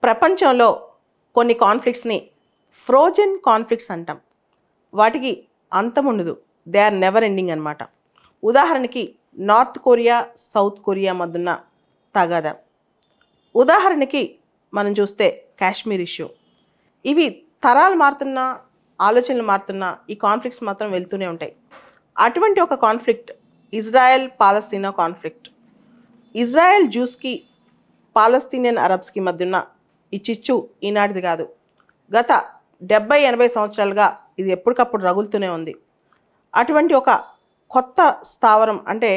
ప్రపంచంలో కొన్ని కాన్ఫ్లిక్ట్స్ని frozen conflicts అంటాం. వాటికి అంతం ఉండదు. దే ఆర్ నెవర్ ఎండింగ్ అనమాట. ఉదాహరణకి నార్త్ కొరియా సౌత్ కొరియా మధ్యన తగాదా. ఉదాహరణకి మనం చూస్తే కాశ్మీర్ ఇష్యూ. ఇవి తరాలు మారుతున్నా, ఆలోచనలు మారుతున్నా ఈ కాన్ఫ్లిక్ట్స్ మాత్రం వెళ్తూనే ఉంటాయి. అటువంటి ఒక కాన్ఫ్లిక్ట్ ఇజ్రాయెల్ పాలస్తీనా కాన్ఫ్లిక్ట్. ఇజ్రాయెల్ జ్యూస్కి పాలస్తీనియన్ అరబ్స్కి మధ్యన ఈ చిచ్చు ఈనాటిది కాదు. గత 70-80 సంవత్సరాలుగా ఇది ఎప్పటికప్పుడు రగులుతూనే ఉంది. అటువంటి ఒక కొత్త స్థావరం అంటే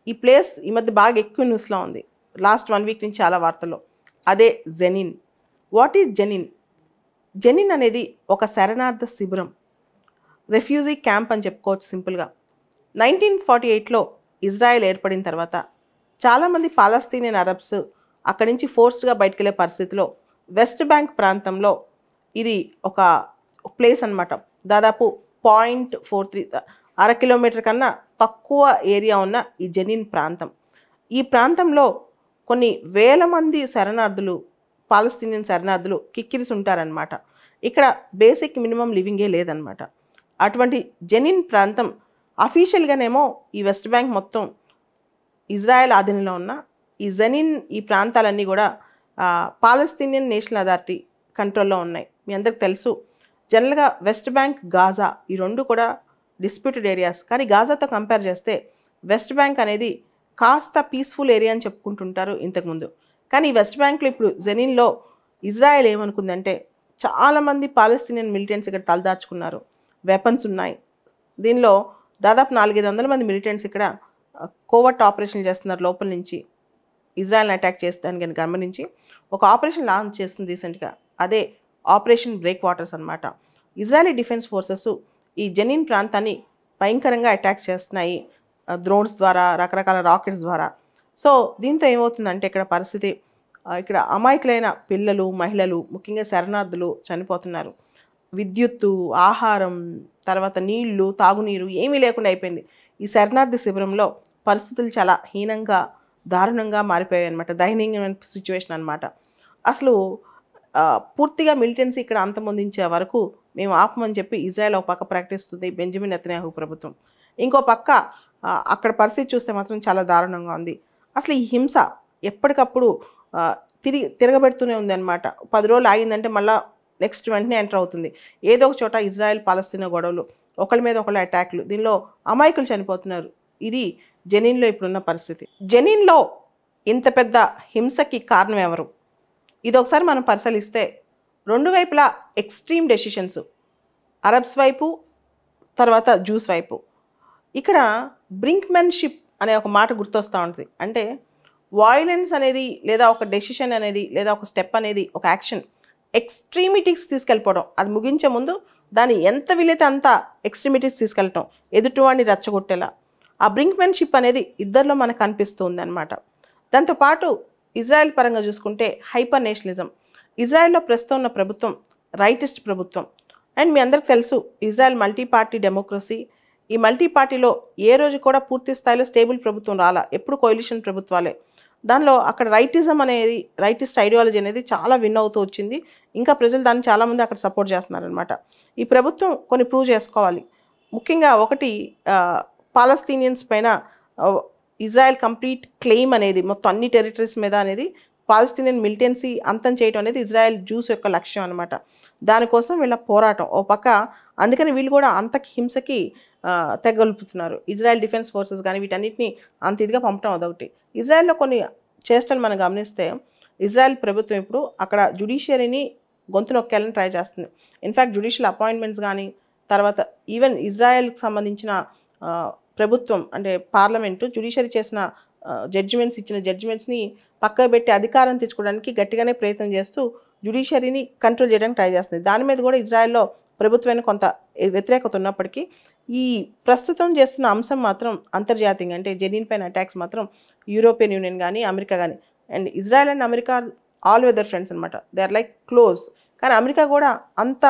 ఈ ప్లేస్ ఈ మధ్య బాగా ఎక్కువ న్యూస్లో ఉంది. లాస్ట్ 1 వీక్ నుంచి చాలా వార్తల్లో. అదే జెనిన్. What is జెనిన్? జెనిన్ అనేది ఒక శరణార్థ శిబిరం, రెఫ్యూజీ క్యాంప్ అని చెప్పుకోవచ్చు సింపుల్గా. 1948లో ఇజ్రాయెల్ ఏర్పడిన తర్వాత చాలామంది పాలస్తీనియన్ అరబ్స్ అక్కడి నుంచి ఫోర్స్డ్గా బయటకు వెళ్ళే పరిస్థితిలో వెస్ట్ బ్యాంక్ ప్రాంతంలో ఇది ఒక ప్లేస్ అనమాట. దాదాపు 0.43 అర కిలోమీటర్ కన్నా తక్కువ ఏరియా ఉన్న ఈ జెనిన్ ప్రాంతం. ఈ ప్రాంతంలో కొన్ని వేల మంది శరణార్థులు, పాలస్తీనియన్ శరణార్థులు కిక్కిరిసి ఉంటారనమాట. ఇక్కడ బేసిక్ మినిమం లివింగే లేదనమాట. అటువంటి జెనిన్ ప్రాంతం అఫీషియల్గానేమో ఈ వెస్ట్ బ్యాంక్ మొత్తం ఇజ్రాయెల్ ఆధీనంలో ఉన్న ఈ జెనిన్ ఈ ప్రాంతాలన్నీ కూడా పాలస్తీనియన్ నేషనల్ అథారిటీ కంట్రోల్లో ఉన్నాయి. మీ అందరికి తెలుసు. జనరల్గా వెస్ట్ బ్యాంక్, గాజా ఈ రెండు కూడా డిస్ప్యూటెడ్ ఏరియాస్. కానీ గాజాతో కంపేర్ చేస్తే వెస్ట్ బ్యాంక్ అనేది కాస్త పీస్ఫుల్ ఏరియా అని చెప్పుకుంటుంటారు ఇంతకుముందు. కానీ ఈ వెస్ట్ బ్యాంక్లో ఇప్పుడు జెనిన్లో ఇజ్రాయెల్ ఏమనుకుందంటే చాలామంది పాలస్తీనియన్ మిలిటెంట్స్ ఇక్కడ తలదాచుకున్నారు, వెపన్స్ ఉన్నాయి. దీనిలో దాదాపు 400-500 మంది మిలిటెంట్స్ ఇక్కడ కోవర్ట్ ఆపరేషన్ చేస్తున్నారు. లోపల నుంచి ఇజ్రాయెల్ని అటాక్ చేస్తానికి గమనించి ఒక ఆపరేషన్ లాంచ్ చేస్తుంది రీసెంట్గా. అదే ఆపరేషన్ బ్రేక్ వాటర్స్ అనమాట. ఇజ్రాయలీ డిఫెన్స్ ఫోర్సెస్ ఈ జెనిన్ ప్రాంతాన్ని భయంకరంగా అటాక్ చేస్తున్నాయి, డ్రోన్స్ ద్వారా, రకరకాల రాకెట్స్ ద్వారా. సో దీంతో ఏమవుతుందంటే ఇక్కడ పరిస్థితి, ఇక్కడ అమాయకులైన పిల్లలు, మహిళలు, ముఖ్యంగా శరణార్థులు చనిపోతున్నారు. విద్యుత్తు, ఆహారం, తర్వాత నీళ్లు, తాగునీరు ఏమీ లేకుండా అయిపోయింది. ఈ శరణార్థి శిబిరంలో పరిస్థితులు చాలా హీనంగా, దారుణంగా మారిపోయాయి అనమాట. దయనీయమైన సిచ్యువేషన్ అనమాట. అసలు పూర్తిగా మిలిటెన్సీ ఇక్కడ అంతమొందించే వరకు మేము ఆపమని చెప్పి ఇజ్రాయెల్ ఒక పక్క ప్రకటిస్తుంది బెంజమిన్ నెతన్యాహు ప్రభుత్వం. ఇంకో పక్క అక్కడ పరిస్థితి చూస్తే మాత్రం చాలా దారుణంగా ఉంది. అసలు ఈ హింస ఎప్పటికప్పుడు తిరగబెడుతూనే ఉంది అనమాట. 10 రోజులు ఆగిందంటే మళ్ళీ నెక్స్ట్ వెంటనే ఎంటర్ అవుతుంది. ఏదో ఒక చోట ఇజ్రాయెల్ పాలస్తీనా గొడవలు, ఒకళ్ళ మీద ఒకళ్ళ అటాక్లు, దీనిలో అమాయకులు చనిపోతున్నారు. ఇది జెనిన్లో ఇప్పుడున్న పరిస్థితి. జెనిన్లో ఇంత పెద్ద హింసకి కారణం ఎవరు? ఇది ఒకసారి మనం పరిశీలిస్తే రెండు వైపులా ఎక్స్ట్రీమ్ డెసిషన్స్, అరబ్స్ వైపు, తర్వాత జ్యూస్ వైపు. ఇక్కడ బ్రింక్మెన్షిప్ అనే ఒక మాట గుర్తొస్తూ ఉంటుంది. అంటే వాయిలెన్స్ అనేది, లేదా ఒక డెసిషన్ అనేది, లేదా ఒక స్టెప్ అనేది, ఒక యాక్షన్ ఎక్స్ట్రీమిటీస్ తీసుకెళ్ళిపోవడం, అది ముగించే ముందు దాన్ని ఎంత వీలైతే అంత ఎక్స్ట్రీమిటీస్ తీసుకెళ్ళటం, ఎదుటివాడిని రెచ్చగొట్టేలా. ఆ బ్రింక్మెన్షిప్ అనేది ఇద్దరిలో మనకు కనిపిస్తుంది అనమాట. దాంతోపాటు ఇజ్రాయెల్ పరంగా చూసుకుంటే హైపర్ నేషనలిజం. ఇజ్రాయెల్లో ప్రస్తుతం ఉన్న ప్రభుత్వం రైటిస్ట్ ప్రభుత్వం. అండ్ మీ అందరికి తెలుసు ఇజ్రాయెల్ మల్టీ పార్టీ డెమోక్రసీ. ఈ మల్టీ పార్టీలో ఏ రోజు కూడా పూర్తి స్థాయిలో స్టేబుల్ ప్రభుత్వం రాలా, ఎప్పుడు కోalition ప్రభుత్వాలే. దానిలో అక్కడ రైటిజం అనేది, రైటిస్ట్ ఐడియాలజీ అనేది చాలా విన్ అవుతూ వచ్చింది. ఇంకా ప్రజలు దాన్ని చాలామంది అక్కడ సపోర్ట్ చేస్తున్నారనమాట. ఈ ప్రభుత్వం కొన్ని ప్రూవ్ చేసుకోవాలి. ముఖ్యంగా ఒకటి, పాలస్తీనియన్స్ పైన ఇజ్రాయెల్ కంప్లీట్ క్లెయిమ్ అనేది, మొత్తం అన్ని టెరిటరీస్ మీద అనేది పాలస్తీనియన్ మిలిటెన్సీ అంతం చేయడం అనేది ఇజ్రాయెల్ జ్యూస్ యొక్క లక్ష్యం అనమాట. దానికోసం వీళ్ళ పోరాటం ఓ పక్క. అందుకని వీళ్ళు కూడా అంతకి హింసకి తెగలుపుతున్నారు. ఇజ్రాయెల్ డిఫెన్స్ ఫోర్సెస్ కానీ వీటన్నిటిని అంత ఇదిగా పంపడం అదొకటి. ఇజ్రాయెల్లో కొన్ని చేష్టలు మనం గమనిస్తే ఇజ్రాయెల్ ప్రభుత్వం ఇప్పుడు అక్కడ జ్యుడిషియరీని గొంతు నొక్కేయాలని ట్రై చేస్తుంది. ఇన్ఫ్యాక్ట్ జ్యుడిషియల్ అపాయింట్మెంట్స్ కానీ, తర్వాత ఈవెన్ ఇజ్రాయెల్కి సంబంధించిన ప్రభుత్వం అంటే పార్లమెంటు జ్యుడిషియరీ చేసిన ఇచ్చిన జడ్జిమెంట్స్ని పక్కకు పెట్టి అధికారం తెచ్చుకోవడానికి గట్టిగానే ప్రయత్నం చేస్తూ జ్యుడిషియరీని కంట్రోల్ చేయడానికి ట్రై చేస్తుంది. దాని మీద కూడా ఇజ్రాయెల్లో ప్రభుత్వానికి కొంత వ్యతిరేకత ఉన్నప్పటికీ ఈ ప్రస్తుతం చేస్తున్న అంశం మాత్రం అంతర్జాతీయంగా, అంటే జెనిన్ పైన అటాక్స్ మాత్రం యూరోపియన్ యూనియన్ కానీ, అమెరికా కానీ, and Israel and America all weather friends అనమాట. They are like close. కానీ అమెరికా కూడా అంత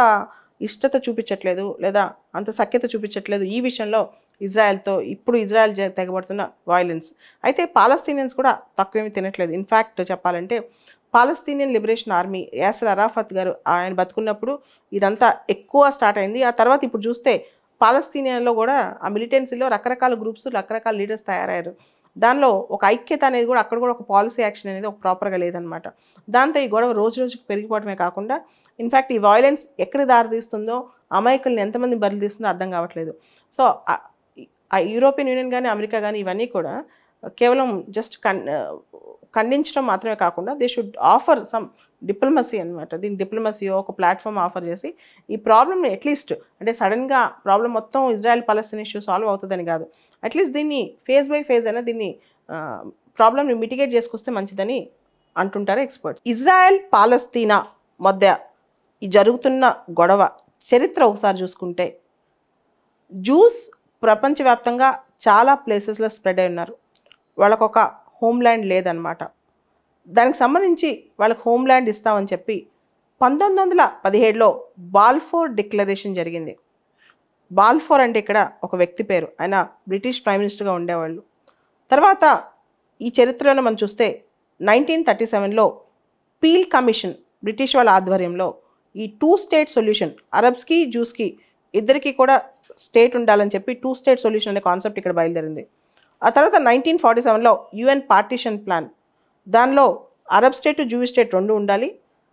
ఇష్టత చూపించట్లేదు, లేదా అంత సఖ్యత చూపించట్లేదు ఈ విషయంలో ఇజ్రాయెల్తో. ఇప్పుడు ఇజ్రాయెల్ తెగబడుతున్న వాయిలెన్స్ అయితే పాలస్తీనియన్స్ కూడా తక్కువేమీ తినట్లేదు. ఇన్ఫ్యాక్ట్ చెప్పాలంటే Palestinian liberation army Acer Arafat గారు ఆయన బతుకున్నప్పుడు ఇదంతా ఎక్కువ స్టార్ట్ అయింది. ఆ తర్వాత ఇప్పుడు చూస్తే పాలస్తీనియన్లో కూడా ఆ మిలిటెన్సీలో రకరకాల గ్రూప్స్, రకరకాల లీడర్స్ తయారయ్యారు. దానిలో ఒక ఐక్యత అనేది కూడా అక్కడ కూడా ఒక పాలసీ యాక్షన్ అనేది ఒక ప్రాపర్గా లేదనమాట. దాంతో ఈ గొడవ రోజు రోజుకు పెరిగిపోవడమే కాకుండా ఇన్ఫ్యాక్ట్ ఈ వైలెన్స్ ఎక్కడ దారితీస్తుందో, అమాయకుల్ని ఎంతమంది బలి తీస్తుందో అర్థం కావట్లేదు. సో ఆ యూరోపియన్ యూనియన్ కానీ, అమెరికా కానీ ఇవన్నీ కూడా కేవలం జస్ట్ ఖండించడం మాత్రమే కాకుండా they should offer some diplomacy అనమాట. దీని డిప్లొమసీయో ఒక ప్లాట్ఫామ్ ఆఫర్ చేసి ఈ ప్రాబ్లమ్ని అట్లీస్ట్ అంటే సడన్గా ప్రాబ్లం మొత్తం ఇజ్రాయెల్ పాలస్తీన్ ఇష్యూ సాల్వ్ అవుతుందని కాదు, అట్లీస్ట్ దీన్ని ఫేజ్ బై ఫేజ్ అయినా దీన్ని ప్రాబ్లమ్ని మిటిగేట్ చేసుకొస్తే మంచిదని అంటుంటారు ఎక్స్పర్ట్స్. ఇజ్రాయెల్ పాలస్తీనా మధ్య ఈ జరుగుతున్న గొడవ చరిత్ర ఒకసారి చూసుకుంటే జూస్ ప్రపంచవ్యాప్తంగా చాలా ప్లేసెస్లో స్ప్రెడ్ అయి ఉన్నారు. వాళ్ళకొక హోమ్ల్యాండ్ లేదనమాట. దానికి సంబంధించి వాళ్ళకి హోమ్ల్యాండ్ ఇస్తామని చెప్పి 1917లో బాల్ఫోర్ డిక్లరేషన్ జరిగింది. బాల్ఫోర్ అంటే ఇక్కడ ఒక వ్యక్తి పేరు, ఆయన బ్రిటిష్ ప్రైమ్ మినిస్టర్గా ఉండేవాళ్ళు. తర్వాత ఈ చరిత్రలో మనం చూస్తే 1937లో పీల్ కమిషన్ బ్రిటిష్ వాళ్ళ ఆధ్వర్యంలో ఈ 2 స్టేట్ సొల్యూషన్, అరబ్స్కి జూస్కి ఇద్దరికి కూడా స్టేట్ ఉండాలని చెప్పి 2 స్టేట్ సొల్యూషన్ అనే కాన్సెప్ట్ ఇక్కడ బయలుదేరింది. ఆ తర్వాత 1947లో యుఎన్ పార్టిషన్ ప్లాన్, దానిలో అరబ్ స్టేట్, జూయిష్ స్టేట్ రెండు ఉండాలి,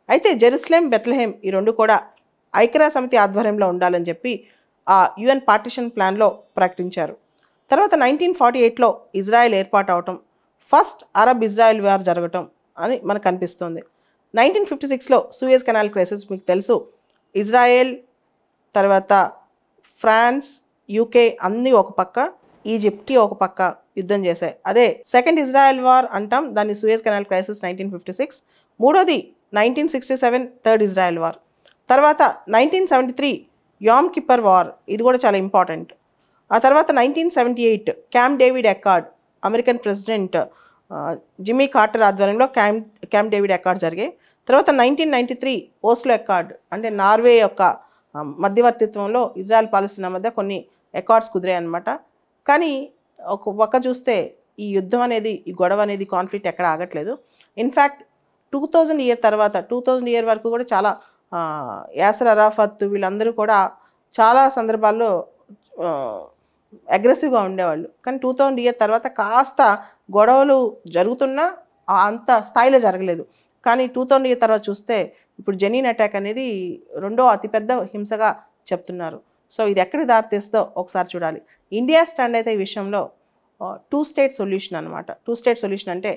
అయితే జెరూసలేం, బెత్లెహేమ్ ఈ రెండు కూడా ఐక్యరాజ్య సమితి ఆధ్వర్యంలో ఉండాలని చెప్పి ఆ యుఎన్ పార్టిషన్ ప్లాన్లో ప్రకటించారు. తర్వాత 1948లో ఇజ్రాయెల్ ఏర్పాటు అవటం, ఫస్ట్ అరబ్ ఇజ్రాయెల్ వార్ జరగటం అని మనకు కనిపిస్తుంది. 1956లో సూయజ్ కెనాల్ క్రైసిస్ మీకు తెలుసు. ఇజ్రాయెల్ తర్వాత ఫ్రాన్స్, యూకే అన్నీ ఒక పక్క, ఈజిప్ట్కి ఒక పక్క యుద్ధం చేశాయి. అదే సెకండ్ ఇజ్రాయెల్ వార్ అంటాం దాన్ని, సూయజ్ కెనాల్ క్రైసిస్ 1956. మూడోది 1967 థర్డ్ ఇజ్రాయెల్ వార్. తర్వాత 1973 యామ్ కిప్పర్ వార్, ఇది కూడా చాలా ఇంపార్టెంట్. ఆ తర్వాత 1978 camp David accord, American president Jimmy Carter ఆధ్వర్యంలో క్యాంప్ డేవిడ్ అకార్డ్ జరిగాయి. తర్వాత 1993 ఓస్లో అకార్డ్, అంటే నార్వే యొక్క మధ్యవర్తిత్వంలో ఇజ్రాయెల్ పాలస్తీనా మధ్య కొన్ని అకార్డ్స్ కుదిరాయి అనమాట. కానీ ఒక పక్క చూస్తే ఈ యుద్ధం అనేది, ఈ గొడవ అనేది, కాన్ఫ్లిక్ట్ ఎక్కడ ఆగట్లేదు. ఇన్ఫ్యాక్ట్ 2000 ఇయర్ తర్వాత 2000 ఇయర్ వరకు కూడా చాలా యాసర్ అరాఫత్ వీళ్ళందరూ కూడా చాలా సందర్భాల్లో అగ్రెసివ్గా ఉండేవాళ్ళు. కానీ 2000 ఇయర్ తర్వాత కాస్త గొడవలు జరుగుతున్నా అంత స్థాయిలో జరగలేదు. కానీ 2000 ఇయర్ తర్వాత చూస్తే ఇప్పుడు జెనీన్ అటాక్ అనేది రెండో అతిపెద్ద హింసగా చెప్తున్నారు. సో ఇది ఎక్కడికి దారితీస్తుందో ఒకసారి చూడాలి. ఇండియా స్టాండ్ అయితే ఈ విషయంలో 2 స్టేట్ సొల్యూషన్ అనమాట. 2 స్టేట్ సొల్యూషన్ అంటే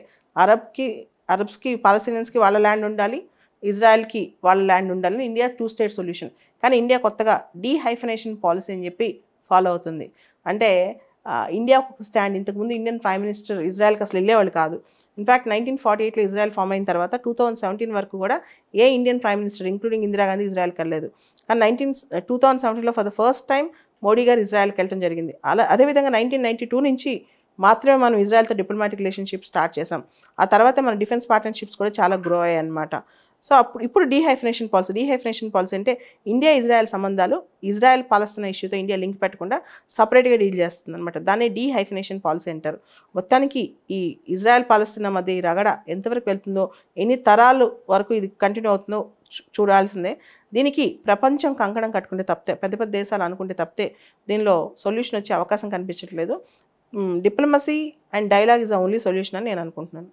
అరబ్స్కి పాలస్తీనియన్స్కి వాళ్ళ ల్యాండ్ ఉండాలి, ఇజ్రాయెల్కి వాళ్ళ ల్యాండ్ ఉండాలని ఇండియా 2 స్టేట్ సొల్యూషన్. కానీ ఇండియా కొత్తగా డీహైఫనేషన్ పాలసీ అని చెప్పి ఫాలో అవుతుంది. అంటే ఇండియా ఒక స్టాండ్. ఇంతకుముందు ఇండియన్ ప్రైమ్ మినిస్టర్ ఇజ్రాయెల్కి అసలు వెళ్ళేవాళ్ళు కాదు. ఇన్ఫ్యాక్ట్ 1948లో ఇజ్రాయెల్ ఫామ్ అయిన తర్వాత 2017 వరకు కూడా ఏ Indian prime minister including Indira Gandhi ఇజ్రాయెల్కి వెళ్ళలేదు. కానీ 2017లో for the first time Modi గారు ఇజ్రాయెల్కి వెళ్ళడం జరిగింది. అదేవిధంగా 1992 నుంచి మాత్రమే మనం ఇజ్రాయెల్తో డిప్లొమాటిక్ రిలేషన్షిప్ స్టార్ట్ చేసాం. ఆ తర్వాత మన డిఫెన్స్ పార్ట్నర్షిప్స్ కూడా చాలా గ్రో అయ్యాయి అనమాట. సో ఇప్పుడు డీహైఫనేషన్ పాలసీ అంటే ఇండియా ఇజ్రాయెల్ సంబంధాలు ఇజ్రాయెల్ పాలస్తీనా ఇష్యూతో ఇండియా లింక్ పెట్టకుండా సపరేట్గా డీల్ చేస్తుంది అనమాట. దాన్ని డీహైఫనేషన్ పాలసీ అంటారు. మొత్తానికి ఈ ఇజ్రాయెల్ పాలస్తీనా మధ్య ఈ రగడ ఎంతవరకు వెళ్తుందో, ఎన్ని తరాలు వరకు ఇది కంటిన్యూ అవుతుందో చూడాల్సిందే. దీనికి ప్రపంచం కంకణం కట్టుకుంటే తప్పితే, పెద్ద పెద్ద దేశాలు అనుకుంటే తప్పితే దీనిలో సొల్యూషన్ వచ్చే అవకాశం కనిపించట్లేదు. Diplomacy and dialogue is the only solution అని నేను అనుకుంటున్నాను.